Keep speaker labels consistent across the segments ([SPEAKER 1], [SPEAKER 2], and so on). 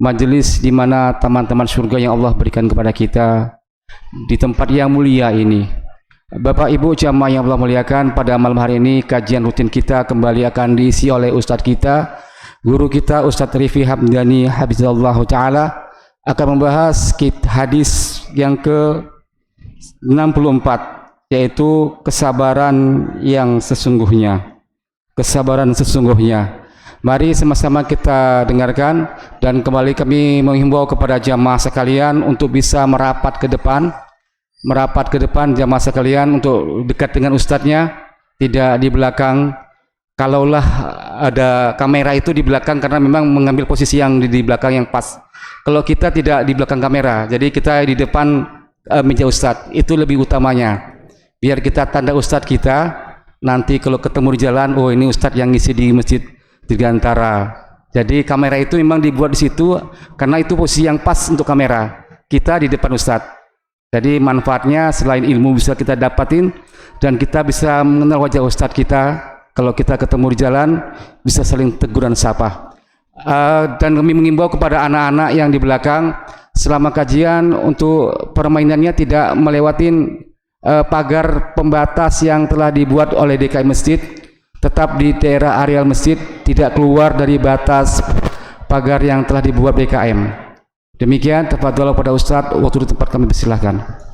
[SPEAKER 1] majelis di mana teman-teman surga yang Allah berikan kepada kita di tempat yang mulia ini. Bapak Ibu jamaah yang Allah muliakan, pada malam hari ini kajian rutin kita kembali akan diisi oleh Ustadz kita, guru kita Ustadz Rifi Hamdani Hafizahullah Ta'ala, akan membahas hadis yang ke-64, yaitu kesabaran yang sesungguhnya. Kesabaran sesungguhnya. Mari sama-sama kita dengarkan, dan kembali kami menghimbau kepada jamaah sekalian untuk bisa merapat ke depan jamaah sekalian, untuk dekat dengan ustadznya, tidak di belakang. Kalaulah ada kamera itu di belakang, karena memang mengambil posisi yang di belakang yang pas. Kalau kita tidak di belakang kamera, jadi kita di depan meja ustadz, itu lebih utamanya. Biar kita tanda ustadz kita, nanti kalau ketemu di jalan, oh ini ustadz yang ngisi di masjid Dirgantara. Jadi kamera itu memang dibuat di situ karena itu posisi yang pas untuk kamera. Kita di depan ustadz. Jadi manfaatnya selain ilmu bisa kita dapatin, dan kita bisa mengenal wajah ustadz kita. Kalau kita ketemu di jalan bisa saling teguran sapa. Dan kami mengimbau kepada anak-anak yang di belakang, selama kajian untuk permainannya tidak melewatin pagar pembatas yang telah dibuat oleh DKI Masjid. Tetap di daerah areal masjid, tidak keluar dari batas pagar yang telah dibuat DKM. Demikian, tafadhol pada Ustadz, waktu di tempat kami persilahkan.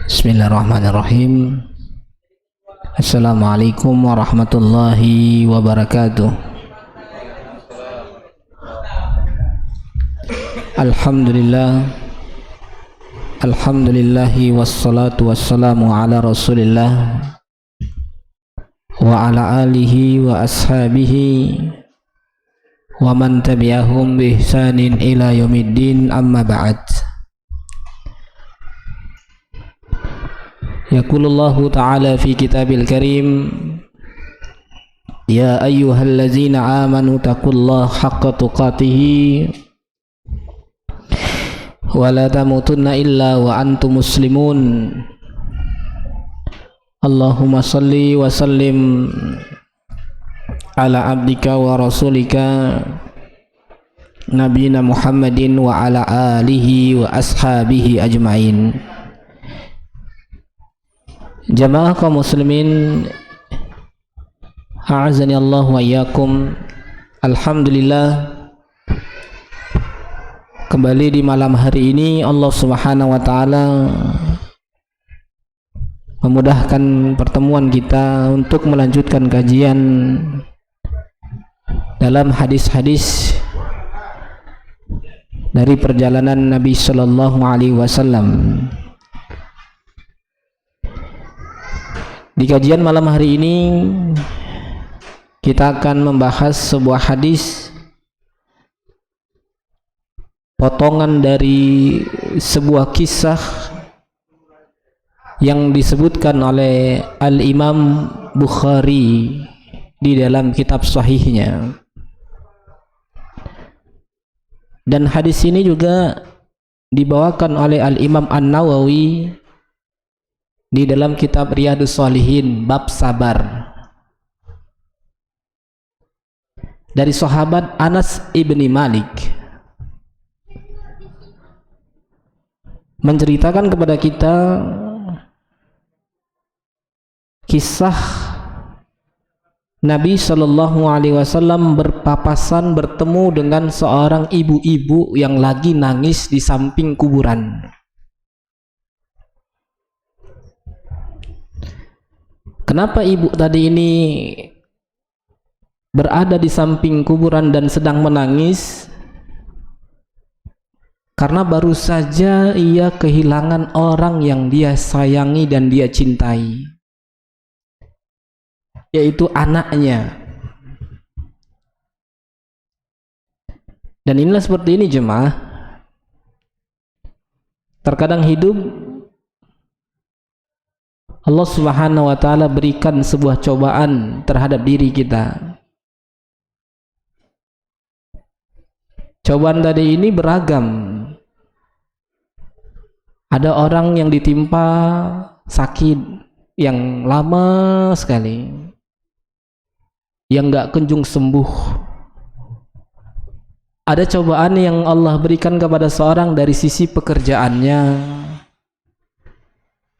[SPEAKER 2] Bismillahirrahmanirrahim. Assalamualaikum warahmatullahi wabarakatuh. Alhamdulillahi wassalatu wassalamu ala rasulillah wa ala alihi wa ashabihi wa man tabi'ahum bi ihsanin ila yaumiddin, amma ba'd. Yaqulullahu ta'ala fi kitabil karim, ya ayyuhallazina amanu taqullaha haqqa tuqatih wa la tamutunna illa wa antum muslimun. Allahumma salli wa sallim ala abdika wa rasulika nabiyina Muhammadin wa ala alihi wa ashabihi ajmain. Jamaah kaum muslimin, a'azani Allah wa iyyakum. Alhamdulillah, kembali di malam hari ini Allah Subhanahu wa taala memudahkan pertemuan kita untuk melanjutkan kajian dalam hadis-hadis dari perjalanan Nabi sallallahu alaihi wasallam. Di kajian malam hari ini kita akan membahas sebuah hadis, potongan dari sebuah kisah yang disebutkan oleh Al-Imam Bukhari di dalam kitab sahihnya. Dan hadis ini juga dibawakan oleh Al-Imam An-Nawawi di dalam kitab Riyadhus Shalihin bab sabar, dari sahabat Anas ibni Malik, menceritakan kepada kita kisah Nabi Shallallahu Alaihi Wasallam berpapasan bertemu dengan seorang ibu-ibu yang lagi nangis di samping kuburan. Kenapa ibu tadi ini berada di samping kuburan dan sedang menangis? Karena baru saja ia kehilangan orang yang dia sayangi dan dia cintai, yaitu anaknya. Dan inilah seperti ini jemaah. Terkadang hidup Allah Subhanahu wa taala berikan sebuah cobaan terhadap diri kita. Cobaan tadi ini beragam. Ada orang yang ditimpa sakit yang lama sekali, yang gak kunjung sembuh. Ada cobaan yang Allah berikan kepada seorang dari sisi pekerjaannya,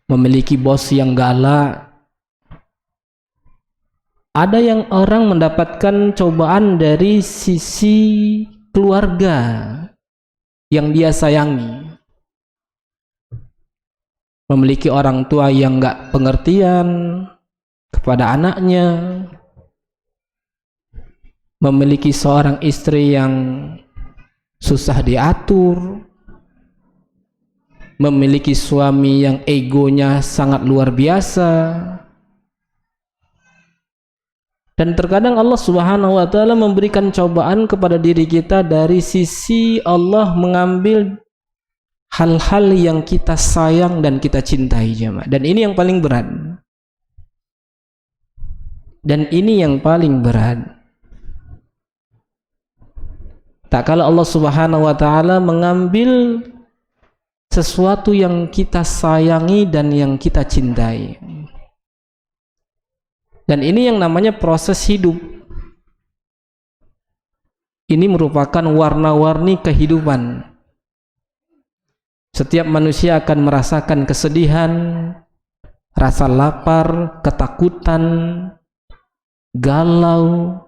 [SPEAKER 2] memiliki bos yang galak. Ada yang orang mendapatkan cobaan dari sisi keluarga yang dia sayangi, memiliki orang tua yang gak pengertian kepada anaknya, memiliki seorang istri yang susah diatur, memiliki suami yang egonya sangat luar biasa. Dan terkadang Allah Subhanahu wa taala memberikan cobaan kepada diri kita dari sisi Allah mengambil hal-hal yang kita sayang dan kita cintai jemaah. Dan ini yang paling berat. Dan ini yang paling berat. Tak kala Allah Subhanahu wa taala mengambil sesuatu yang kita sayangi dan yang kita cintai. Dan ini yang namanya proses hidup. Ini merupakan warna-warni kehidupan. Setiap manusia akan merasakan kesedihan, rasa lapar, ketakutan, galau.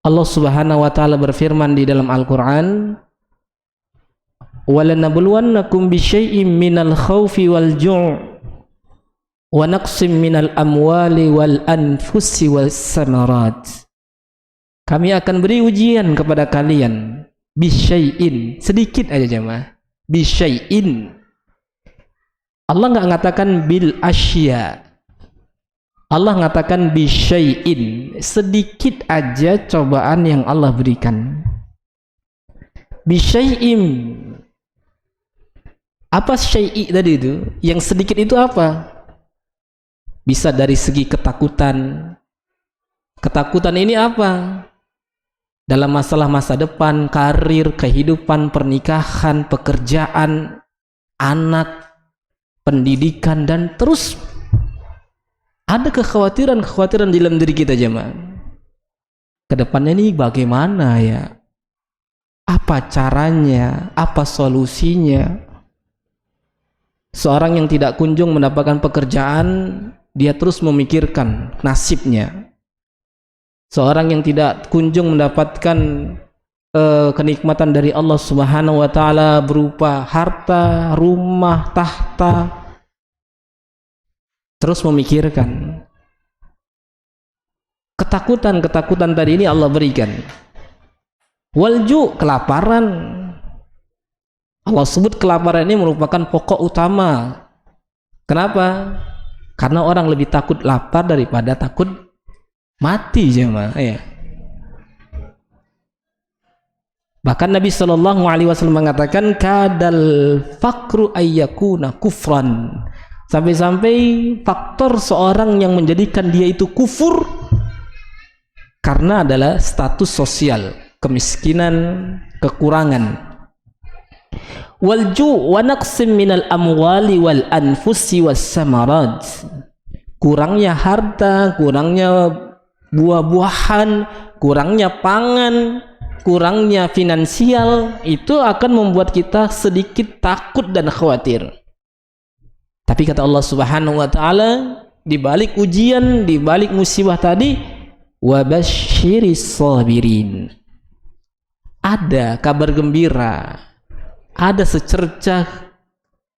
[SPEAKER 2] Allah Subhanahu wa taala berfirman di dalam Al-Qur'an, "Walanabluwannakum bisyai'im minal khaufi wal ju' wa naqsim minal amwali wal anfusi was samarat." Kami akan beri ujian kepada kalian bisyai'in, sedikit aja jemaah. Bisyai'in. Allah enggak mengatakan bil asya. Allah mengatakan bisyai'in, sedikit aja cobaan yang Allah berikan. Bisyai'im. Apa syai'i tadi itu? Yang sedikit itu apa? Bisa dari segi ketakutan. Ketakutan ini apa? Dalam masalah masa depan, karir, kehidupan, pernikahan, pekerjaan, anak, pendidikan, dan terus ada kekhawatiran-kekhawatiran dalam diri kita jemaah. Kedepannya ini bagaimana ya? Apa caranya? Apa solusinya? Seorang yang tidak kunjung mendapatkan pekerjaan, dia terus memikirkan nasibnya. Seorang yang tidak kunjung mendapatkan kenikmatan dari Allah Subhanahu wa taala berupa harta, rumah, tahta, terus memikirkan. Ketakutan tadi ini Allah berikan. Walju, kelaparan. Allah sebut kelaparan ini merupakan pokok utama. Kenapa? Karena orang lebih takut lapar daripada takut mati jemaah ya. Bahkan Nabi sallallahu alaihi wasallam mengatakan kadal faqru ayyakuna kufran. Sampai-sampai faktor seorang yang menjadikan dia itu kufur karena adalah status sosial, kemiskinan, kekurangan. Walju wa naqsim minal amwali wal anfusi was samarat. Kurangnya harta, kurangnya buah-buahan, kurangnya pangan, kurangnya finansial, itu akan membuat kita sedikit takut dan khawatir. Tapi kata Allah Subhanahu wa taala, di balik ujian, di balik musibah tadi, wa basyiris sabirin. Ada kabar gembira, ada secercah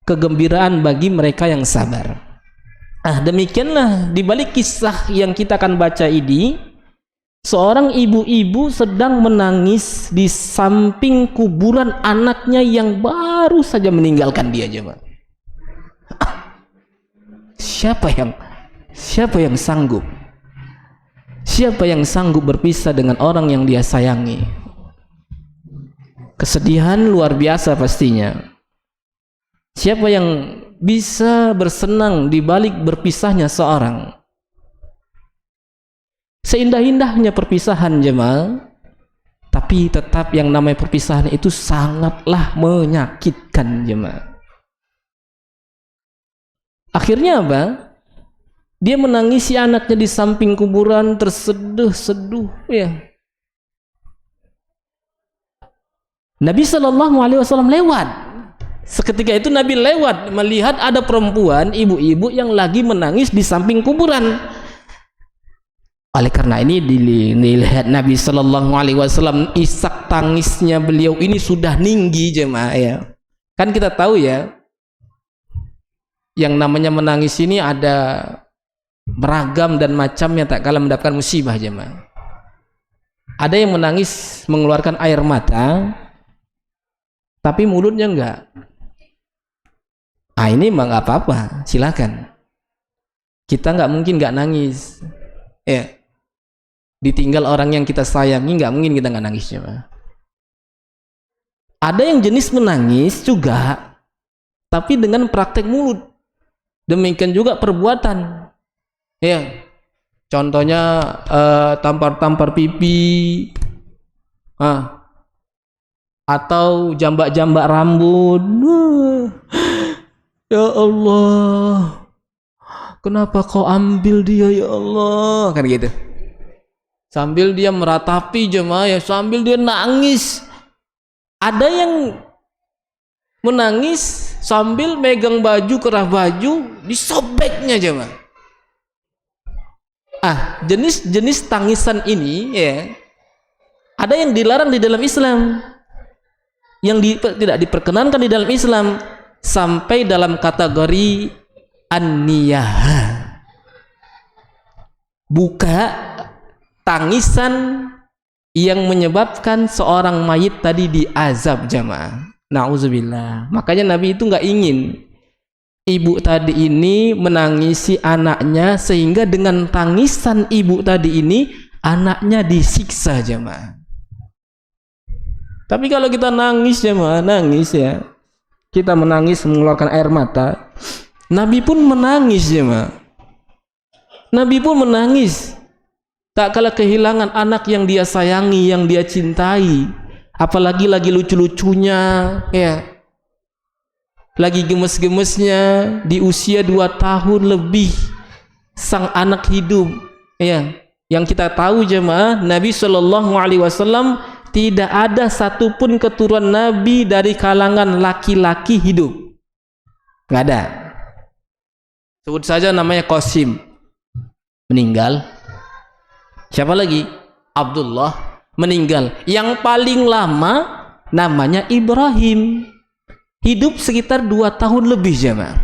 [SPEAKER 2] kegembiraan bagi mereka yang sabar. Demikianlah di balik kisah yang kita akan baca ini, Seorang ibu-ibu sedang menangis di samping kuburan anaknya yang baru saja meninggalkan dia, jemaah. Siapa yang sanggup? Siapa yang sanggup berpisah dengan orang yang dia sayangi? Kesedihan luar biasa pastinya. Siapa yang bisa bersenang di balik berpisahnya seorang? Seindah-indahnya perpisahan, jemaah, tapi tetap yang namanya perpisahan itu sangatlah menyakitkan, jemaah. Akhirnya apa? Dia menangisi anaknya di samping kuburan, terseduh-seduh, ya. Nabi SAW lewat. Seketika itu Nabi lewat melihat ada perempuan, ibu-ibu yang lagi menangis di samping kuburan. Oleh karena ini dilihat Nabi SAW, isak tangisnya beliau ini sudah tinggi, jemaah, ya. Kan kita tahu ya, yang namanya menangis ini ada beragam dan macamnya, tak kalah mendapatkan musibah, jemaah. Ada yang menangis mengeluarkan air mata, tapi mulutnya enggak. Ini mah nggak apa-apa, silakan. Kita nggak mungkin nggak nangis, ya. Ditinggal orang yang kita sayangi, nggak mungkin kita nggak nangis, jemaah. Ada yang jenis menangis juga, tapi dengan praktek mulut. Demikian juga perbuatan, ya. Contohnya tampar-tampar pipi, atau jambak-jambak rambut. Ya Allah, kenapa kau ambil dia, ya Allah, kan gitu. Sambil dia meratapi, jemaah, ya, sambil dia nangis. Ada yang menangis sambil megang baju, kerah baju, disobeknya, jemaah. Jenis tangisan ini, ya, ada yang dilarang di dalam Islam, yang tidak diperkenankan di dalam Islam, sampai dalam kategori an-niyah. Buka tangisan yang menyebabkan seorang mayit tadi diazab, jamaah. Nauzubillah. Makanya Nabi itu nggak ingin ibu tadi ini menangisi anaknya, sehingga dengan tangisan ibu tadi ini anaknya disiksa, jamaah. Tapi kalau kita nangis, jamaah, nangis, ya, kita menangis mengeluarkan air mata, Nabi pun menangis, jemaah. Nabi pun menangis, tak kalah kehilangan anak yang dia sayangi, yang dia cintai, apalagi lagi lucu-lucunya, ya, lagi gemes-gemesnya, di usia 2 tahun lebih sang anak hidup, ya. Yang kita tahu, jemaah, Nabi SAW tidak ada satupun keturunan Nabi dari kalangan laki-laki hidup, nggak ada. Sebut saja namanya Qasim, meninggal. Siapa lagi? Abdullah, meninggal. Yang paling lama namanya Ibrahim, hidup sekitar 2 tahun lebih, jemaah.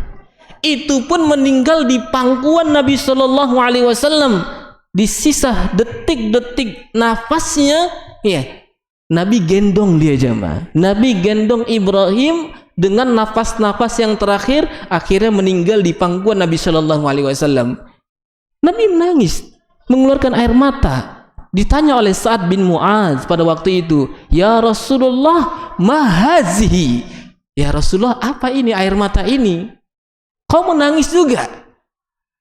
[SPEAKER 2] Itu pun meninggal di pangkuan Nabi SAW. Di sisa detik-detik nafasnya, ya, Nabi gendong dia, jemaah. Nabi gendong Ibrahim dengan nafas-nafas yang terakhir, akhirnya meninggal di pangkuan Nabi SAW. Nabi menangis, mengeluarkan air mata. Ditanya oleh Sa'ad bin Mu'adz pada waktu itu, "Ya Rasulullah, ma hazihi?" Ya Rasulullah, apa ini air mata ini? Kau menangis juga?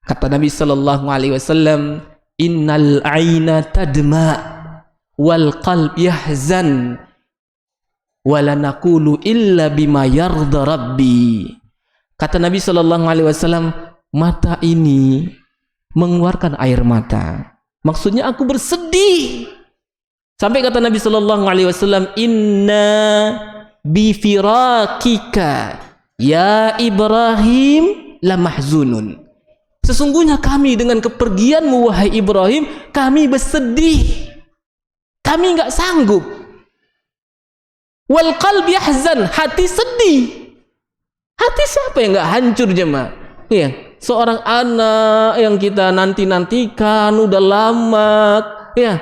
[SPEAKER 2] Kata Nabi SAW, "Innal aina tadma wal qalb yahzan wala naqulu illa bima yarda rabbi." Kata Nabi SAW, mata ini mengeluarkan air mata, maksudnya aku bersedih. Sampai kata Nabi SAW, "Inna bifirakika ya Ibrahim lamahzunun." Sesungguhnya kami dengan kepergianmu, wahai Ibrahim, kami bersedih, kami nggak sanggup. Wal qalbi yahzan, hati sedih. Hati siapa yang nggak hancur, jemaah? Ya, seorang anak yang kita nanti-nantikan udah lama, ya,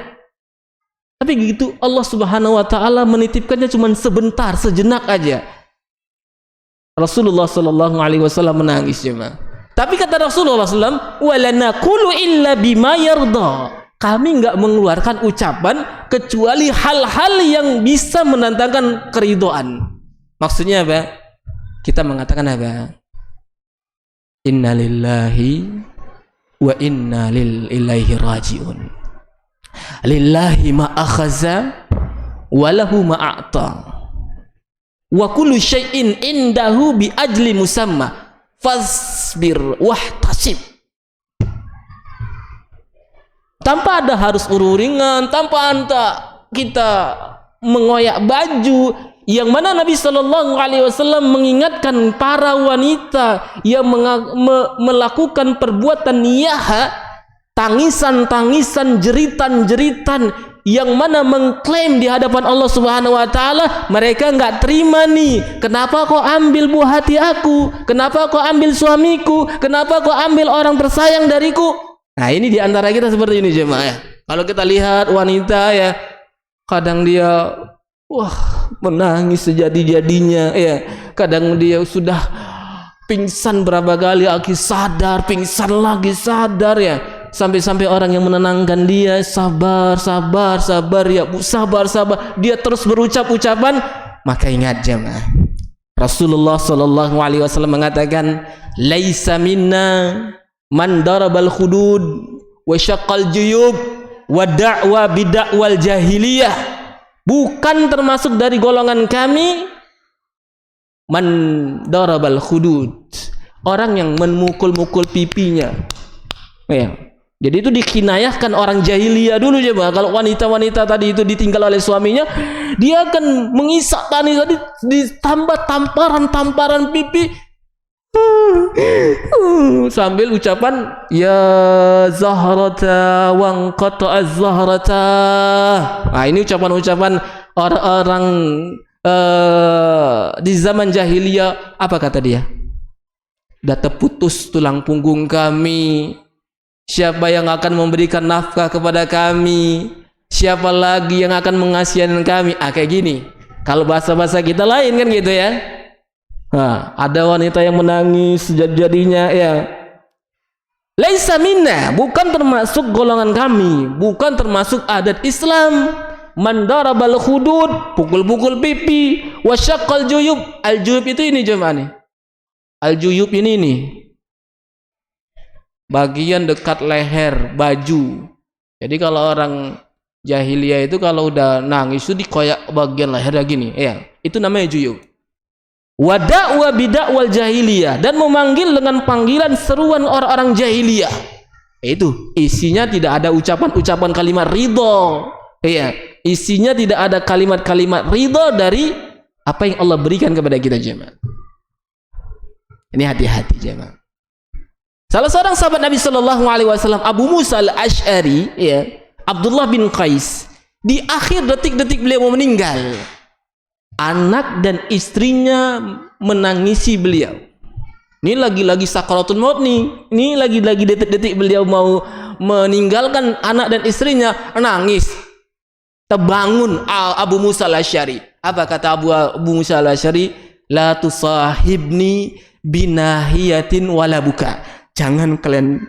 [SPEAKER 2] Tapi gitu Allah Subhanahu wa taala menitipkannya cuma sebentar, sejenak aja. Rasulullah sallallahu alaihi wasallam menangis jemaah. Tapi kata Rasulullah sallallahu wala naqulu illa bima yarda. Kami enggak mengeluarkan ucapan kecuali hal-hal yang bisa mendatangkan keridhaan. Maksudnya apa? Kita mengatakan apa? Inna lillahi wa inna ilaihi raji'un. Lillahi ma akhaza wa lahu ma a'ta. Wa kullu syai'in indahu bi ajli musamma. Fasbir wahtasib. Tanpa ada harus ururingan, tanpa kita mengoyak baju, yang mana Nabi Shallallahu Alaihi Wasallam mengingatkan para wanita yang melakukan perbuatan niyaha, tangisan-tangisan, jeritan-jeritan, yang mana mengklaim di hadapan Allah Subhanahu Wa Taala, mereka nggak terima nih. Kenapa kau ambil buah hati aku? Kenapa kau ambil suamiku? Kenapa kau ambil orang tersayang dariku? Nah ini diantara kita seperti ini jemaah ya. Kalau kita lihat wanita ya, kadang dia menangis sejadi-jadinya ya. Kadang dia sudah pingsan berapa kali, lagi sadar, pingsan lagi sadar ya. Sampai-sampai orang yang menenangkan dia, sabar ya, sabar. Dia terus berucap ucapan, maka ingat jemaah. Rasulullah sallallahu alaihi wasallam mengatakan, "Laisa minna man darabal khudud wa syaqqal juyub wa da'wa bid'awal jahiliyah." Bukan termasuk dari golongan kami man darabal khudud, orang yang memukul-mukul pipinya. Ya. Jadi itu dikinayahkan orang jahiliyah dulu coba. Kalau wanita-wanita tadi itu ditinggal oleh suaminya, dia akan mengisak tangis tadi, ditambah tamparan pipi sambil ucapan ya zahrata wang qata'a zahrata. Nah ini ucapan-ucapan orang-orang di zaman jahiliyah. Apa kata dia? Dah terputus tulang punggung kami. Siapa yang akan memberikan nafkah kepada kami? Siapa lagi yang akan mengasihani kami? Kayak gini. Kalau bahasa-bahasa kita lain kan gitu ya. Nah, ada wanita yang menangis sejadi-jadinya ya. Laisa minna, bukan termasuk golongan kami, bukan termasuk adat Islam. Man darabal khudud, pukul-pukul pipi, wasyaqqal juyub. Al-juyub itu ini jemaah nih. Al-juyub ini nih. Bagian dekat leher baju. Jadi kalau orang jahiliyah itu kalau udah nangis itu dikoyak bagian lehernya gini, ya. Itu namanya juyub. Wa da'wa bid'awal jahiliyah, dan memanggil dengan panggilan seruan orang-orang jahiliyah. Itu isinya tidak ada ucapan-ucapan kalimat ridho. Ya, isinya tidak ada kalimat-kalimat ridho dari apa yang Allah berikan kepada kita jemaah. Ini hati-hati jemaah. Salah seorang sahabat Nabi Shallallahu Alaihi Wasallam, Abu Musa al-Ash'ari, ya, Abdullah bin Qais, di akhir detik-detik beliau mau meninggal, anak dan istrinya menangisi beliau. Ini lagi-lagi sakaratul maut nih. Ini lagi-lagi detik-detik beliau mau meninggalkan anak dan istrinya, nangis. Terbangun Abu Musa al-Ash'ari. Apa kata Abu Musa al-Ash'ari? La tusahibni binahiyatin wala buka. Jangan kalian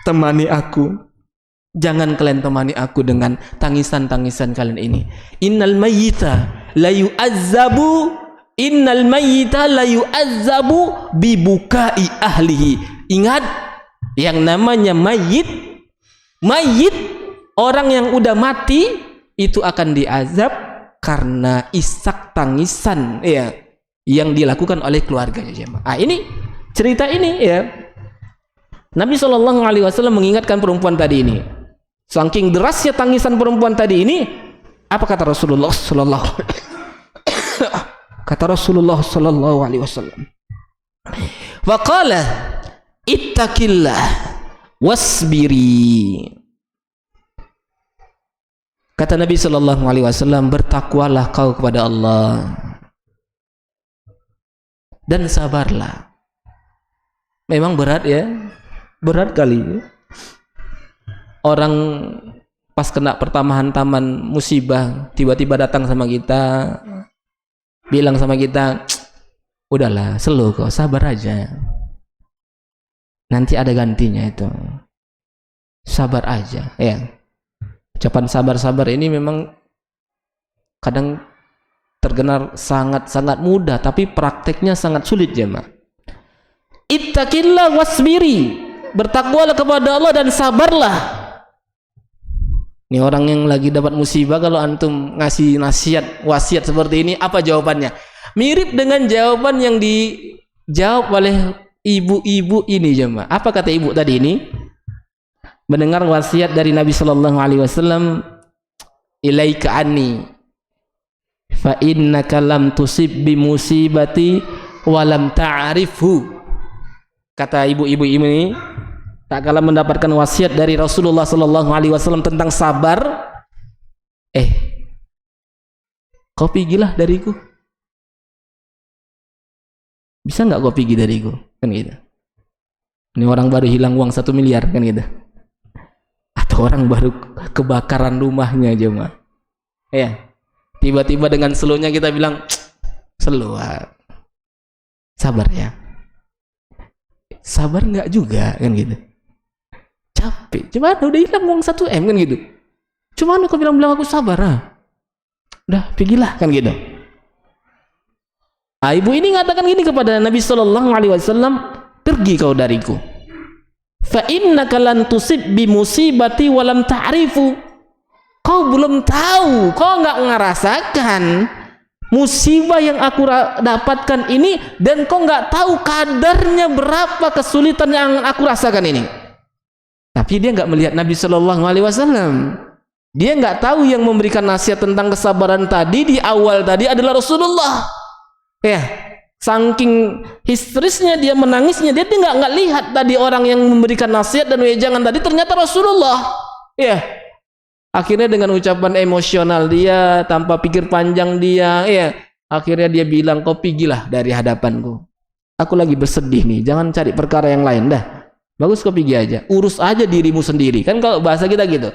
[SPEAKER 2] temani aku. Jangan kalian temani aku dengan tangisan-tangisan kalian ini. Innal mayyita la yu'azzabu bibukai ahlihi. Ingat, yang namanya mayit, orang yang udah mati itu akan diazab karena isak tangisan ya yang dilakukan oleh keluarganya jemaah. Ini cerita ini ya. Nabi Shallallahu Alaihi Wasallam mengingatkan perempuan tadi ini. Saking derasnya tangisan perempuan tadi ini, apa kata Rasulullah Sallallahu Alaihi Wasallam? Waqala ittaqillah wasbiri. Kata Nabi Sallallahu Alaihi Wasallam, bertakwalah kau kepada Allah dan sabarlah. Memang berat ya, berat kali. Orang pas kena pertama-taman musibah tiba-tiba datang sama kita, bilang sama kita, udahlah, slow kok, sabar aja, nanti ada gantinya itu, sabar aja. Ya, ucapan sabar-sabar ini memang kadang terdengar sangat-sangat mudah, tapi prakteknya sangat sulit jemaah. Ittaqillah wasbiri, bertakwalah kepada Allah dan sabarlah. Ini orang yang lagi dapat musibah, kalau antum ngasih nasihat, wasiat seperti ini, apa jawabannya? Mirip dengan jawaban yang dijawab oleh ibu-ibu ini jemaah. Apa kata ibu tadi ini? Mendengar wasiat dari Nabi sallallahu alaihi wasallam, ilaika anni fa innaka lam tusib bi musibati wa lam ta'rifhu. Kata ibu-ibu ini, tak kala mendapatkan wasiat dari Rasulullah sallallahu alaihi wasallam tentang sabar, kau pergilah dariku. Bisa nggak kau pergi dariku? Kan gitu. Ini orang baru hilang uang 1 miliar kan gitu. Atau orang baru kebakaran rumahnya aja mah. Ya. Tiba-tiba dengan slow-nya kita bilang, slow, sabar ya. Sabar nggak juga kan gitu. Capek, cuman udah hilang uang 1 M kan gitu. Cuman kau bilang aku sabar, udah pergilah kan gitu. Ibu ini ngatakan gini kepada Nabi sallallahu alaihi wasallam, pergi kau dariku. Fa innaka lan tusib bi musibati wa lam ta'rifu. Kau belum tahu, kau nggak ngerasakan musibah yang aku dapatkan ini, dan kau nggak tahu kadarnya berapa kesulitan yang aku rasakan ini. Tapi dia nggak melihat Nabi Shallallahu Alaihi Wasallam. Dia nggak tahu yang memberikan nasihat tentang kesabaran tadi di awal tadi adalah Rasulullah. Ya, saking histerisnya dia menangisnya, dia nggak lihat tadi orang yang memberikan nasihat dan wejangan tadi ternyata Rasulullah. Ya. Akhirnya dengan ucapan emosional dia, tanpa pikir panjang dia, ya, akhirnya dia bilang, kau pergilah dari hadapanku. Aku lagi bersedih nih, jangan cari perkara yang lain dah. Bagus kau pergi aja, urus aja dirimu sendiri. Kan kalau bahasa kita gitu,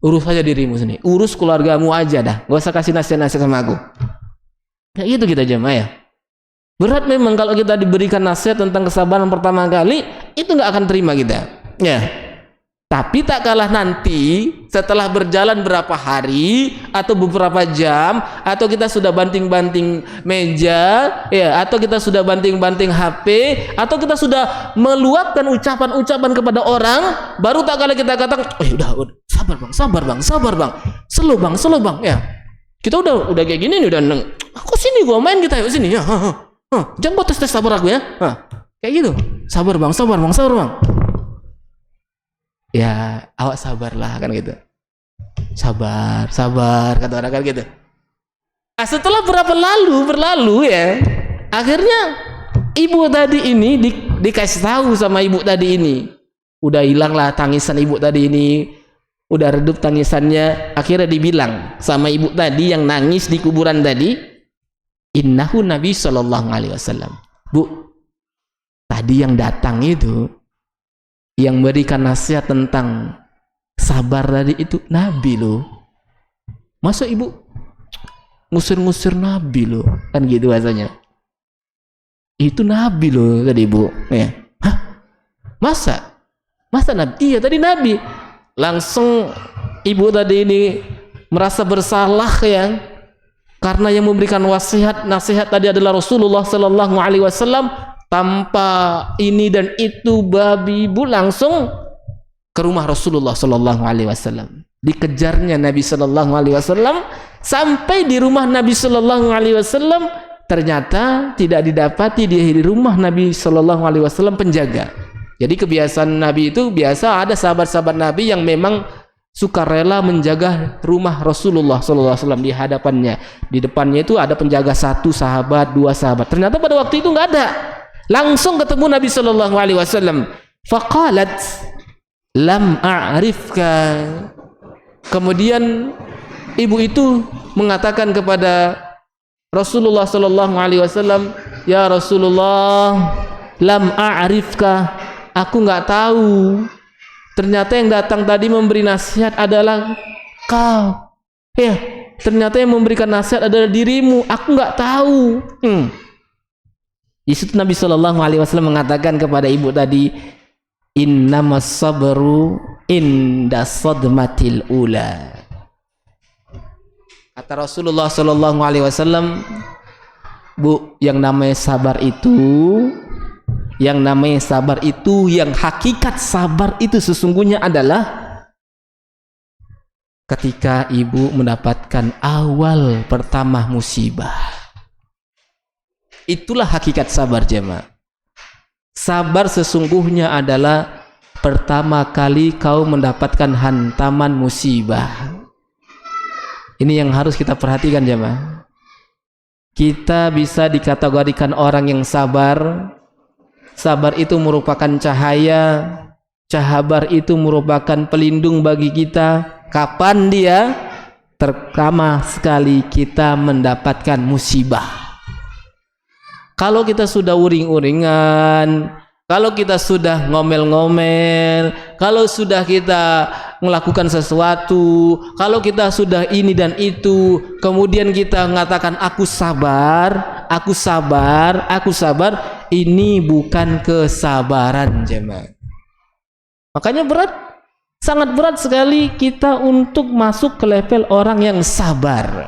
[SPEAKER 2] urus aja dirimu sendiri, urus keluargamu aja dah, gak usah kasih nasihat-nasihat sama aku. Kayak gitu kita jemaah ya. Berat memang kalau kita diberikan nasihat tentang kesabaran pertama kali, itu nggak akan terima kita. Ya. Tapi tak kalah nanti setelah berjalan berapa hari atau beberapa jam, atau kita sudah banting-banting meja, ya, atau kita sudah banting-banting HP, atau kita sudah meluapkan ucapan-ucapan kepada orang, baru tak kalah kita katakan, oh udah sabar bang, slow bang, ya. Kita udah kayak gini nih, udah aku sini gua main kita yuk sini ya. Jangan kau tes sabar aku ya. Kayak gitu. Sabar bang. Ya, awak sabarlah kan gitu. Sabar kata orang kan gitu. Setelah berlalu ya, akhirnya ibu tadi ini dikasih tahu sama ibu tadi ini. Udah hilanglah tangisan ibu tadi ini, udah redup tangisannya. Akhirnya dibilang sama ibu tadi yang nangis di kuburan tadi, innahu Nabi sallallahu alaihi wasallam. Bu, tadi yang datang itu, yang berikan nasihat tentang sabar tadi itu Nabi loh. Masa ibu ngusir-ngusir Nabi loh, kan gitu bahasanya. Itu Nabi loh tadi ibu. Ya. Hah? Masa Nabi? Iya tadi Nabi. Langsung ibu tadi ini merasa bersalah ya, karena yang memberikan nasihat tadi adalah Rasulullah Sallallahu Alaihi Wasallam. Tanpa ini dan itu, babi ibu langsung ke rumah Rasulullah Sallallahu Alaihi Wasallam. Dikejarnya Nabi Sallallahu Alaihi Wasallam sampai di rumah Nabi Sallallahu Alaihi Wasallam. Ternyata tidak didapati di rumah Nabi Sallallahu Alaihi Wasallam penjaga. Jadi kebiasaan Nabi itu biasa ada sahabat-sahabat Nabi yang memang suka rela menjaga rumah Rasulullah Sallallahu Alaihi Wasallam di hadapannya. Di depannya itu ada penjaga 1 sahabat, 2 sahabat. Ternyata pada waktu itu nggak ada. Langsung ketemu Nabi Sallallahu Alaihi Wasallam. Faqalat lam a'rifka. Kemudian ibu itu mengatakan kepada Rasulullah Sallallahu Alaihi Wasallam, ya Rasulullah, lam a'rifka, aku nggak tahu Ternyata yang datang tadi memberi nasihat adalah kau. Ya, ternyata yang memberikan nasihat adalah dirimu. Aku nggak tahu. Di situ Nabi Shallallahu Alaihi Wasallam mengatakan kepada ibu tadi, innamas sabru inda sadmatil ula. Kata Rasulullah Shallallahu Alaihi Wasallam, Bu, yang namanya sabar itu, yang hakikat sabar itu sesungguhnya adalah ketika ibu mendapatkan awal pertama musibah. Itulah hakikat sabar, jemaah. Sabar sesungguhnya adalah pertama kali kau mendapatkan hantaman musibah. Ini yang harus kita perhatikan, jemaah. Kita bisa dikategorikan orang yang sabar. Sabar itu merupakan cahaya. Sabar itu merupakan pelindung bagi kita. Kapan dia? Pertama sekali kita mendapatkan musibah. Kalau kita sudah uring-uringan, kalau kita sudah ngomel-ngomel, kalau sudah kita melakukan sesuatu, kalau kita sudah ini dan itu, kemudian kita mengatakan aku sabar, ini bukan kesabaran, jemaah. Makanya sangat berat sekali kita untuk masuk ke level orang yang sabar.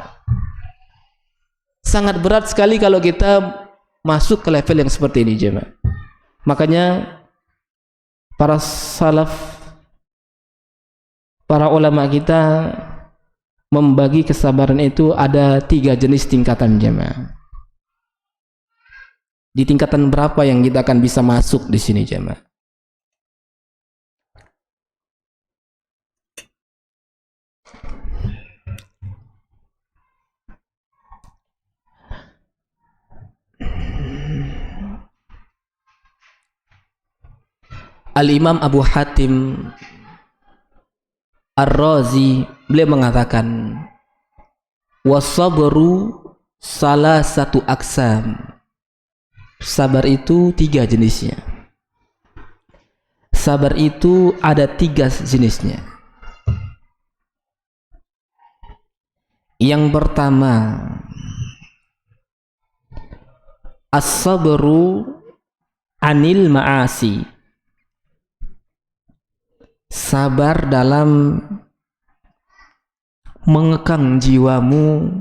[SPEAKER 2] Sangat berat sekali kalau kita masuk ke level yang seperti ini, jemaah. Makanya para salaf, para ulama kita membagi kesabaran itu ada 3 jenis tingkatan, jemaah. Di tingkatan berapa yang kita akan bisa masuk di sini, jemaah? Al-Imam Abu Hatim Ar-Razi beliau mengatakan, wasabru salah satu aksam. Sabar itu 3 jenisnya. Sabar itu ada 3 jenisnya. Yang pertama, as-sabru anil ma'asi. Sabar dalam mengekang jiwamu,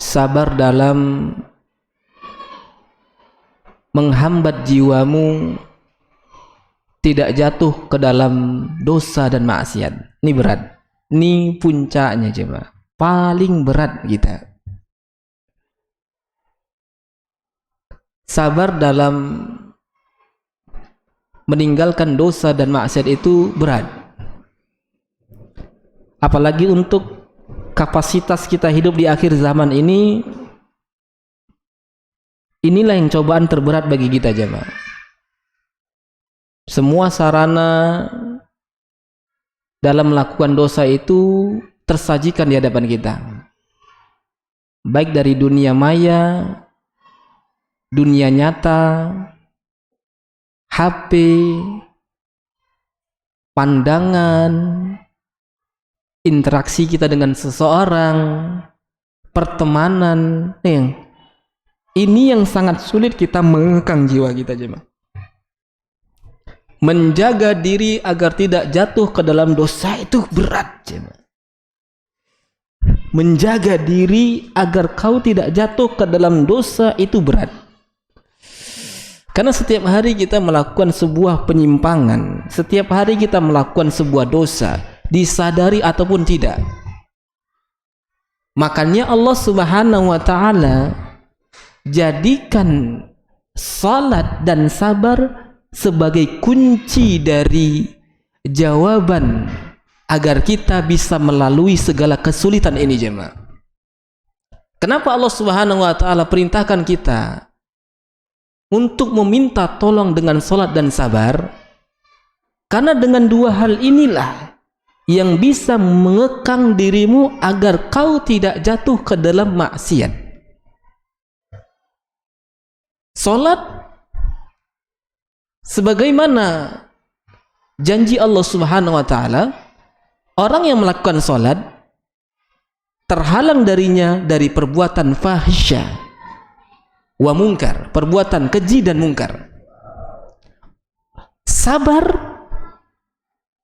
[SPEAKER 2] sabar dalam menghambat jiwamu tidak jatuh ke dalam dosa dan maksiat. Ini berat, ini puncaknya, jemaah. Paling berat kita. Sabar dalam meninggalkan dosa dan maksiat itu berat. Apalagi untuk kapasitas kita hidup di akhir zaman ini, inilah yang cobaan terberat bagi kita, jemaah. Semua sarana dalam melakukan dosa itu tersajikan di hadapan kita, baik dari dunia maya, dunia nyata, HP, pandangan, interaksi kita dengan seseorang, pertemanan. Ini yang sangat sulit kita mengekang jiwa kita, jemaah. Menjaga diri agar tidak jatuh ke dalam dosa itu berat, jemaah. Menjaga diri agar kau tidak jatuh ke dalam dosa itu berat. Karena setiap hari kita melakukan sebuah penyimpangan, setiap hari kita melakukan sebuah dosa, disadari ataupun tidak. Makanya Allah Subhanahu wa Ta'ala jadikan salat dan sabar sebagai kunci dari jawaban agar kita bisa melalui segala kesulitan ini, jemaah. Kenapa Allah Subhanahu wa Ta'ala perintahkan kita untuk meminta tolong dengan salat dan sabar? Karena dengan 2 hal inilah yang bisa mengekang dirimu agar kau tidak jatuh ke dalam maksiat. Salat sebagaimana janji Allah Subhanahu wa taala, orang yang melakukan salat terhalang darinya dari perbuatan fahisya wa mungkar, perbuatan keji dan mungkar. Sabar,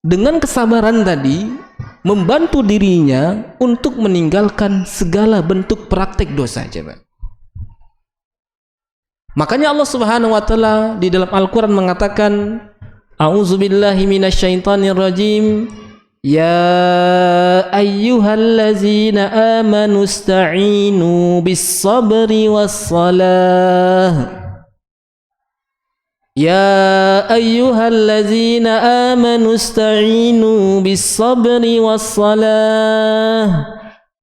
[SPEAKER 2] dengan kesabaran tadi membantu dirinya untuk meninggalkan segala bentuk praktek dosa. Coba. Makanya Allah Subhanahu wa taala di dalam Al-Qur'an mengatakan, a'udzubillahi minasyaitonir rajim. Ya ayyuhallazina amanu ista'inu bis-sabri was-salah. Ya ayyuhallazina amanu ista'inu bis-sabri was-salah.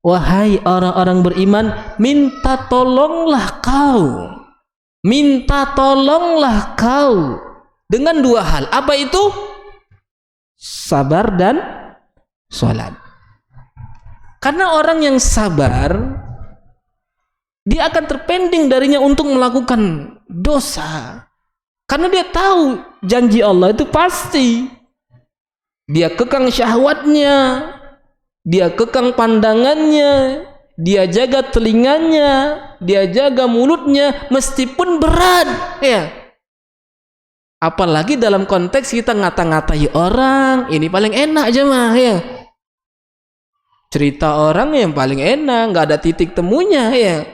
[SPEAKER 2] Wahai orang-orang beriman, minta tolonglah kau. Minta tolonglah kau dengan dua hal. Apa itu? Sabar dan salat. Karena orang yang sabar, dia akan terpending darinya untuk melakukan dosa. Karena dia tahu janji Allah itu pasti. Dia kekang syahwatnya, dia kekang pandangannya, dia jaga telinganya, dia jaga mulutnya meskipun berat, ya. Apalagi dalam konteks kita ngata-ngatai orang, ini paling enak jemaah, ya. Cerita orang yang paling enak, nggak ada titik temunya, ya.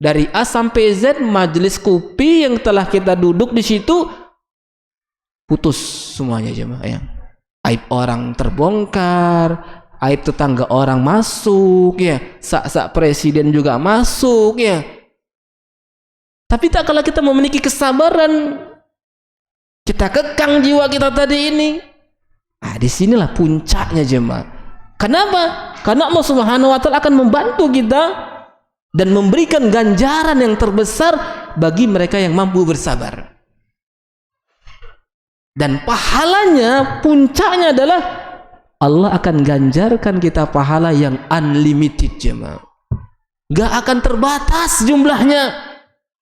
[SPEAKER 2] Dari A sampai Z, majelis kopi yang telah kita duduk di situ putus semuanya jemaah, ya. Aib orang terbongkar, aib tetangga orang masuk, ya. Sak-sak presiden juga masuk, ya. Tapi tak kala kita memiliki kesabaran, kita kekang jiwa kita tadi ini. Disinilah puncaknya jemaah. Kenapa? Karena Allah Subhanahu wa taala akan membantu kita dan memberikan ganjaran yang terbesar bagi mereka yang mampu bersabar. Dan pahalanya, puncaknya adalah Allah akan ganjarkan kita pahala yang unlimited jemaah. Gak akan terbatas jumlahnya.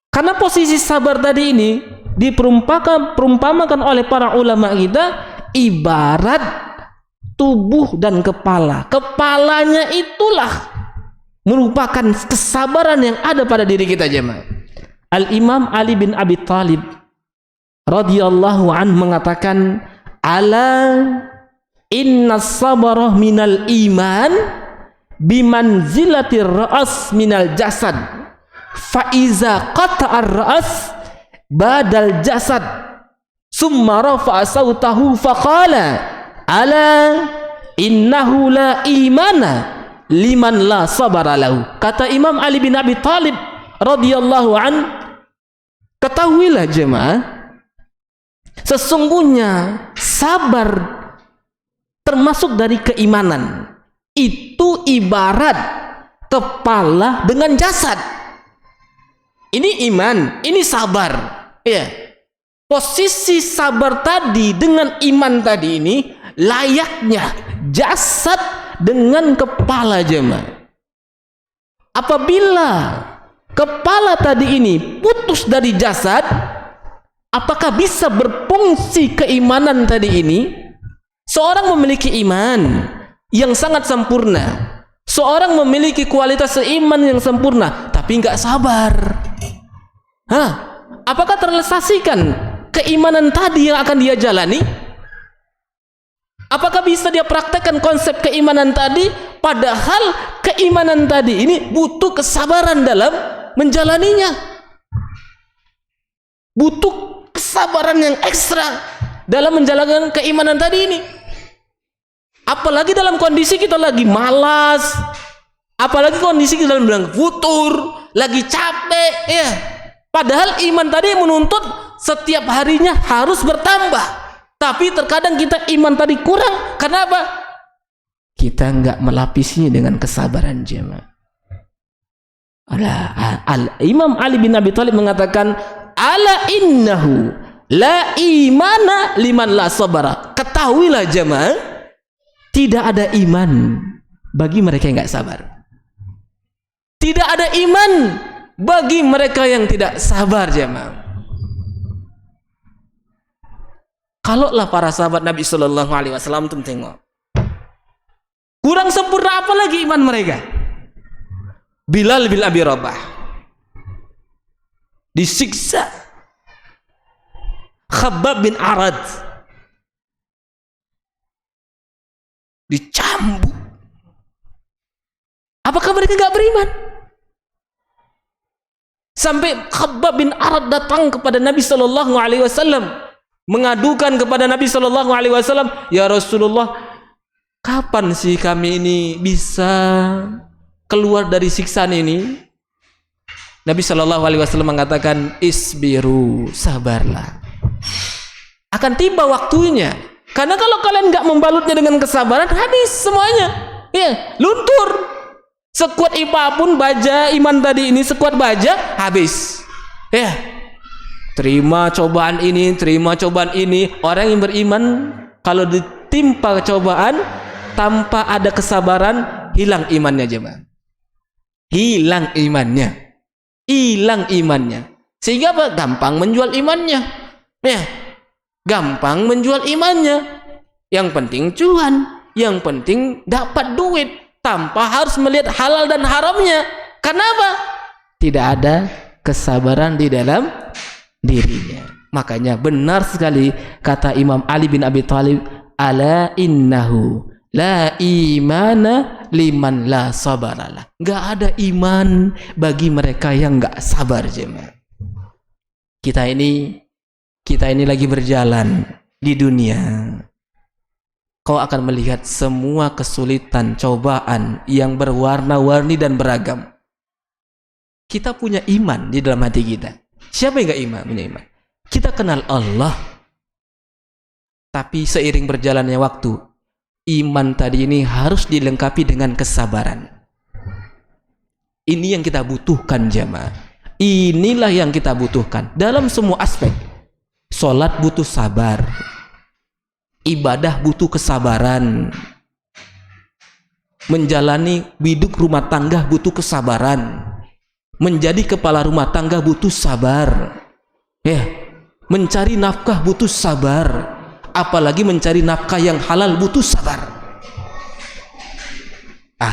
[SPEAKER 2] Karena posisi sabar tadi ini diperumpamakan oleh para ulama kita ibarat tubuh dan kepala. Kepalanya itulah merupakan kesabaran yang ada pada diri kita jemaah. Al-Imam Ali bin Abi Thalib radhiyallahu anhu mengatakan, ala inna sabarah minal iman bimanzilatir ra'as minal jasad fa iza qata'ar ra'as badal jasad summa rafa'a sautahu faqala ala innahu la imana liman la sabara lahu. Kata Imam Ali bin Abi Thalib radhiyallahu an, ketahuilah jemaah, sesungguhnya sabar termasuk dari keimanan. Itu ibarat kepala dengan jasad. Ini iman, ini sabar, ya. Posisi sabar tadi dengan iman tadi ini layaknya jasad dengan kepala jemaah. Apabila kepala tadi ini putus dari jasad, apakah bisa berfungsi keimanan tadi ini? Seorang memiliki iman yang sangat sempurna, seorang memiliki kualitas seiman yang sempurna, tapi nggak sabar. Apakah terrealisasikan keimanan tadi yang akan dia jalani? Apakah bisa dia praktekkan konsep keimanan tadi? Padahal keimanan tadi ini butuh kesabaran dalam menjalaninya. Butuh kesabaran yang ekstra dalam menjalankan keimanan tadi ini. Apalagi dalam kondisi kita lagi malas, apalagi kondisi kita dalam bilang futur, lagi capek, ya. Padahal iman tadi menuntut setiap harinya harus bertambah. Tapi terkadang kita iman tadi kurang. Kenapa? Kita nggak melapisinya dengan kesabaran jemaah. Imam Ali bin Abi Thalib mengatakan, ala innahu la imana liman la sabara. Ketahuilah jemaah, tidak ada iman bagi mereka yang nggak sabar. Tidak ada iman bagi mereka yang tidak sabar jemaah. Kalaulah para sahabat Nabi Shallallahu Alaihi Wasallam tuh tengok, kurang sempurna apa lagi iman mereka? Bilal bin Abi Rabah disiksa, Khabbab bin Arad dicambuk. Apakah mereka gak beriman? Sampai Khabbab bin Arad datang kepada Nabi Shallallahu Alaihi Wasallam, mengadukan kepada Nabi Shallallahu Alaihi Wasallam, ya Rasulullah, kapan sih kami ini bisa keluar dari siksaan ini? Nabi Shallallahu Alaihi Wasallam mengatakan, isbiru, sabarlah, akan tiba waktunya. Karena kalau kalian nggak membalutnya dengan kesabaran, habis semuanya, ya, luntur. Sekuat apapun baja iman tadi ini, sekuat baja, habis. Ya, terima cobaan ini, terima cobaan ini. Orang yang beriman kalau ditimpa cobaan tanpa ada kesabaran, hilang imannya, jemaah. Hilang imannya, hilang imannya. Sehingga apa? Gampang menjual imannya. Ya, gampang menjual imannya. Yang penting cuan, yang penting dapat duit tanpa harus melihat halal dan haramnya. Kenapa? Tidak ada kesabaran di dalam dirinya. Makanya benar sekali kata Imam Ali bin Abi Thalib, ala innahu la imana liman la sabaralah. Gak ada iman bagi mereka yang gak sabar, jemaah. Kita ini lagi berjalan di dunia. Kau akan melihat semua kesulitan, cobaan yang berwarna-warni dan beragam. Kita punya iman di dalam hati kita. Siapa yang gak iman? Punya iman. Kita kenal Allah. Tapi seiring berjalannya waktu, iman tadi ini harus dilengkapi dengan kesabaran. Ini yang kita butuhkan, jemaah. Inilah yang kita butuhkan dalam semua aspek. Salat butuh sabar, ibadah butuh kesabaran, menjalani hidup rumah tangga butuh kesabaran, menjadi kepala rumah tangga butuh sabar, mencari nafkah butuh sabar, apalagi mencari nafkah yang halal butuh sabar.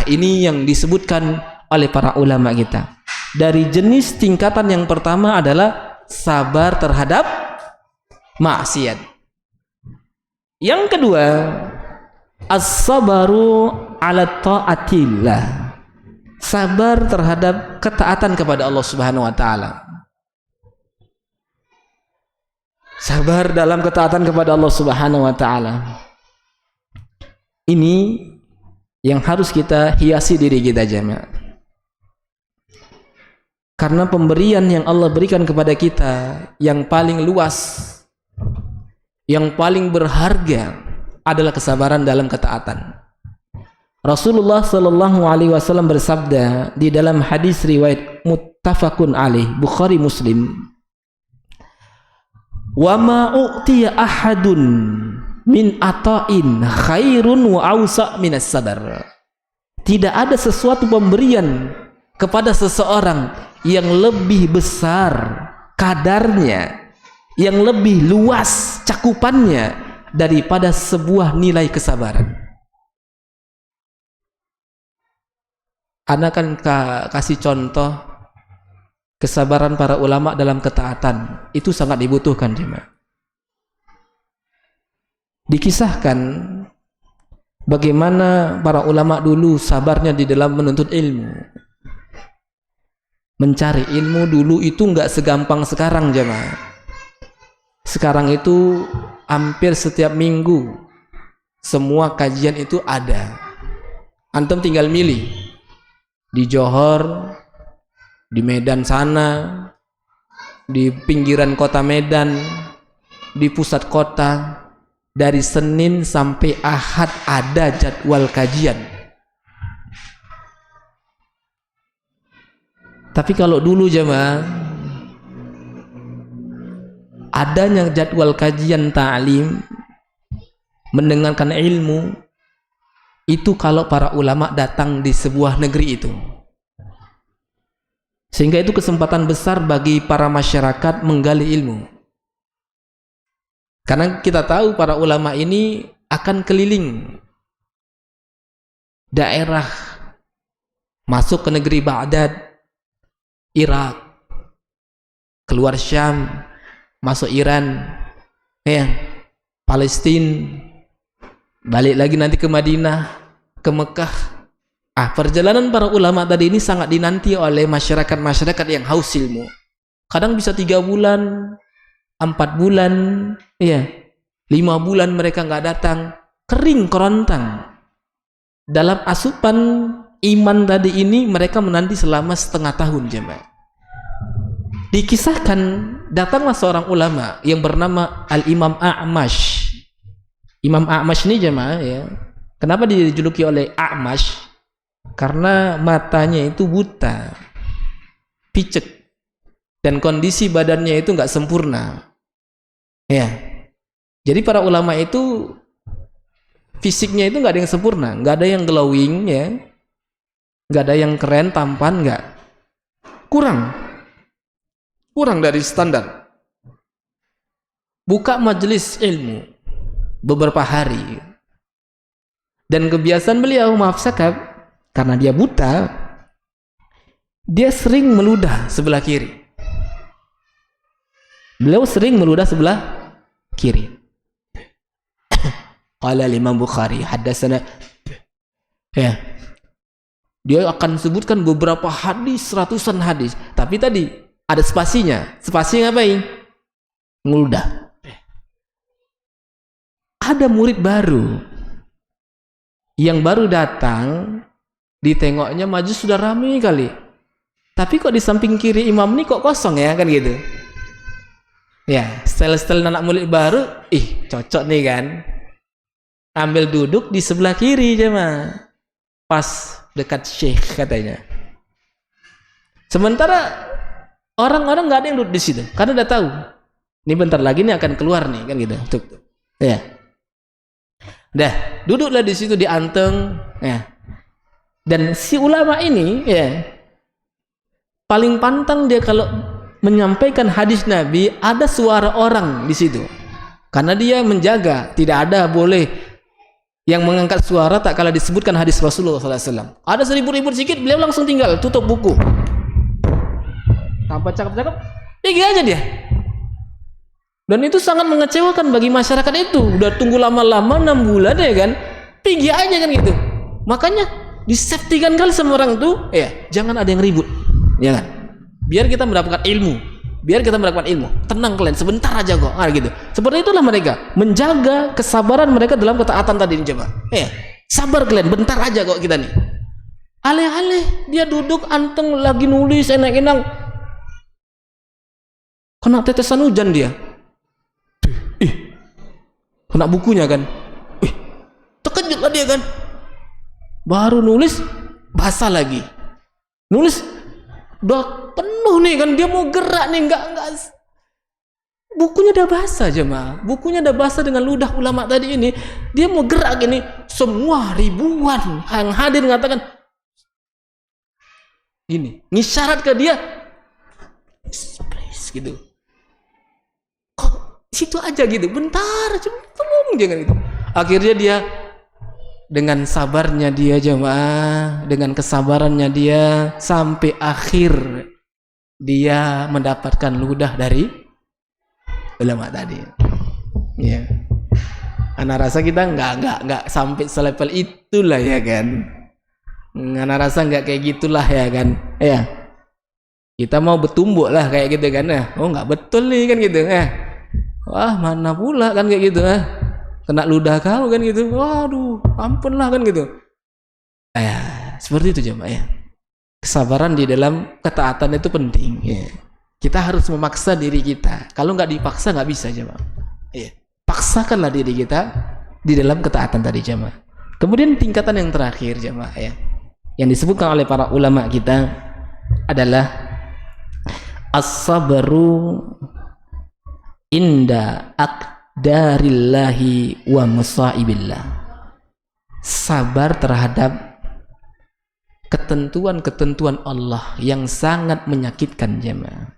[SPEAKER 2] Ini yang disebutkan oleh para ulama kita. Dari jenis tingkatan yang pertama adalah sabar terhadap maksiat. Yang kedua, as-sabaru ala ta'atillah. Sabar terhadap ketaatan kepada Allah Subhanahu wa taala. Sabar dalam ketaatan kepada Allah Subhanahu wa taala. Ini yang harus kita hiasi diri kita, jemaah. Karena pemberian yang Allah berikan kepada kita yang paling luas, yang paling berharga adalah kesabaran dalam ketaatan. Rasulullah sallallahu alaihi wasallam bersabda di dalam hadis riwayat muttafaqun alaih Bukhari Muslim, "Wa ma u'tiya ahadun min ata'in khairun wa awsa' minas sabar." Tidak ada sesuatu pemberian kepada seseorang yang lebih besar kadarnya, yang lebih luas cakupannya daripada sebuah nilai kesabaran. Ana kan kasih contoh kesabaran para ulama dalam ketaatan, itu sangat dibutuhkan, jemaah. Dikisahkan bagaimana para ulama dulu sabarnya di dalam menuntut ilmu. Mencari ilmu dulu itu enggak segampang sekarang, jemaah. Sekarang itu hampir setiap minggu semua kajian itu ada. Antum tinggal milih di Johor, di Medan sana, di pinggiran kota Medan, di pusat kota. Dari Senin sampai Ahad ada jadwal kajian. Tapi kalau dulu, jemaah, adanya jadwal kajian ta'lim, mendengarkan ilmu, itu kalau para ulama datang di sebuah negeri itu. Sehingga itu kesempatan besar bagi para masyarakat menggali ilmu. Karena kita tahu para ulama ini akan keliling daerah, masuk ke negeri Baghdad, Irak, keluar Syam, masuk Iran, ya, Palestina, balik lagi nanti ke Madinah, ke Mekah. Perjalanan para ulama tadi ini sangat dinanti oleh masyarakat-masyarakat yang haus ilmu. Kadang bisa 3 bulan, 4 bulan, ya, 5 bulan mereka nggak datang, kering kerontang. Dalam asupan iman tadi ini mereka menanti selama setengah tahun jemaah. Dikisahkan datanglah seorang ulama yang bernama Al-Imam A'mash. Imam A'mash ini jemaah, ya, kenapa dijuluki oleh A'mash? Karena matanya itu buta, picek, dan kondisi badannya itu nggak sempurna, ya. Jadi para ulama itu fisiknya itu nggak ada yang sempurna, nggak ada yang glowing, ya, nggak ada yang keren, tampan, nggak, kurang dari standar. Buka majelis ilmu beberapa hari, dan kebiasaan beliau, maaf sakab, karena dia buta, dia sering meludah sebelah kiri. Beliau sering meludah sebelah kiri. Qala Imam Bukhari haddatsana, ya, dia akan sebutkan beberapa hadis, ratusan hadis, tapi tadi ada spasinya. Spasi ngapain? Ngeludah. Ada murid baru yang baru datang, ditengoknya majlis sudah ramai kali, tapi kok di samping kiri imam ini kok kosong, ya, kan gitu. Ya, style-style anak murid baru, cocok nih kan, ambil duduk di sebelah kiri jemaah, pas dekat syekh katanya. Sementara orang-orang nggak ada yang duduk di situ, karena udah tahu ini bentar lagi nih akan keluar nih, kan gitu. Ya, dah duduklah di situ di anteng, ya. Dan si ulama ini, ya, paling pantang dia kalau menyampaikan hadis Nabi ada suara orang di situ, karena dia menjaga tidak ada boleh yang mengangkat suara tak kala disebutkan hadis Rasulullah SAW. Ada seribut-ribut sedikit, beliau langsung tinggal tutup buku tanpa cakap-cakap, pergi aja dia. Dan itu sangat mengecewakan bagi masyarakat itu. Udah tunggu lama-lama 6 bulan, ya kan, pergi aja, kan gitu. Makanya disafetikan kali sama orang itu, ya, jangan ada yang ribut, ya kan, biar kita mendapatkan ilmu, tenang kalian sebentar aja kok, gitu. Seperti itulah mereka menjaga kesabaran mereka dalam ketaatan tadi, coba, sabar kalian, bentar aja kok kita nih. Aleh-aleh dia duduk anteng lagi nulis enak-enak, kena tetesan hujan dia, kena bukunya kan, terkejut lah dia kan, baru nulis basah lagi, nulis udah penuh nih kan, dia mau gerak nih, enggak, bukunya udah basah jemaah, bukunya udah basah dengan ludah ulama tadi ini, dia mau gerak gini, semua ribuan yang hadir mengatakan ini, ngisyarat ke dia, please, gitu. Kok situ aja gitu, bentar, tolong jangan gitu. Akhirnya dia dengan sabarnya dia jemaah, dengan kesabarannya dia sampai akhir dia mendapatkan ludah dari ulama tadi. Ya, anak rasa kita nggak sampai selevel itulah, ya kan. Anak rasa nggak kayak gitulah, ya kan. Ya, kita mau bertumbuk lah kayak gitu kan. Oh nggak betul nih kan gitu. Wah mana pula kan kayak gitu. Kena ludah kau kan gitu, waduh ampun lah kan gitu. Seperti itu jemaah, ya. Kesabaran di dalam ketaatan itu penting, ya. Kita harus memaksa diri kita, kalau nggak dipaksa nggak bisa jemaah, ya. Paksakanlah diri kita di dalam ketaatan tadi jemaah. Kemudian tingkatan yang terakhir jemaah, ya, yang disebutkan oleh para ulama kita adalah as-sabru inda darillahi wa musaibillah, sabar terhadap ketentuan-ketentuan Allah yang sangat menyakitkan jemaah.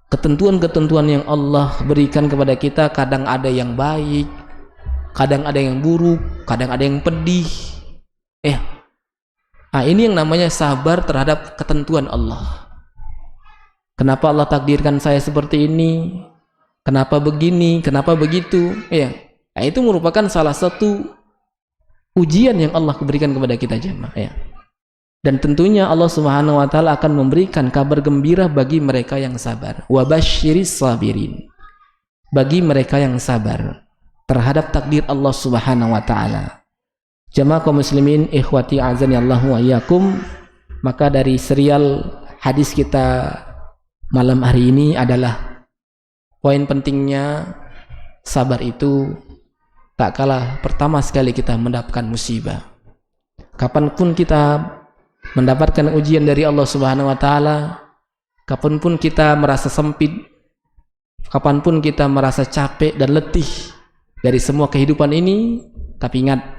[SPEAKER 2] ketentuan-ketentuan yang Allah berikan kepada kita kadang ada yang baik, kadang ada yang buruk, kadang ada yang pedih. Ini yang namanya sabar terhadap ketentuan Allah. Kenapa Allah takdirkan saya seperti ini? Kenapa begini? Kenapa begitu? Itu merupakan salah satu ujian yang Allah berikan kepada kita jemaah. Dan tentunya Allah Subhanahu wa taala akan memberikan kabar gembira bagi mereka yang sabar. Wa basyiris sabirin. Bagi mereka yang sabar terhadap takdir Allah Subhanahu wa taala. Jemaah kaum muslimin, ikhwati azani Allah wa iyyakum, maka dari serial hadis kita malam hari ini adalah poin pentingnya sabar itu tak kalah pertama sekali kita mendapatkan musibah. Kapanpun kita mendapatkan ujian dari Allah Subhanahu wa taala, kapanpun kita merasa sempit, kapanpun kita merasa capek dan letih dari semua kehidupan ini, tapi ingat,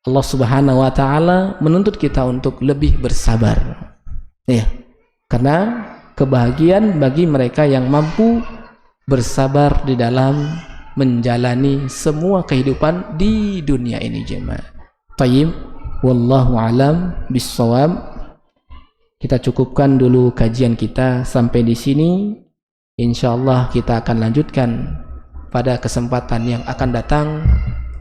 [SPEAKER 2] Allah Subhanahu wa taala menuntut kita untuk lebih bersabar. Karena kebahagiaan bagi mereka yang mampu bersabar di dalam menjalani semua kehidupan di dunia ini jemaah. Tayyib, wallahu alam bissawab. Kita cukupkan dulu kajian kita sampai di sini. Insyaallah kita akan lanjutkan pada kesempatan yang akan datang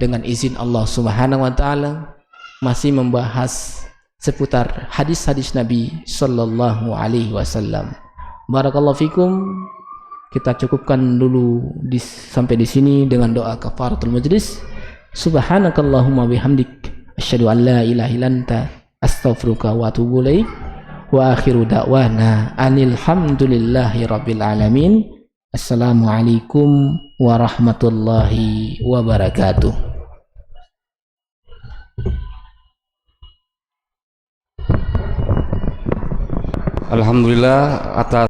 [SPEAKER 2] dengan izin Allah Subhanahu wa taala, masih membahas seputar hadis-hadis Nabi sallallahu alaihi wasallam. Barakallahu fikum. Kita cukupkan dulu sampai di sini dengan doa kafaratul majlis. Subhanakallahumma bihamdik asyhadu an la ilaha illa anta astaghfiruka wa atubu ilaik. Wa akhiru da'wana anil hamdulillahi rabbil alamin. Assalamualaikum warahmatullahi wabarakatuh.
[SPEAKER 1] Alhamdulillah atas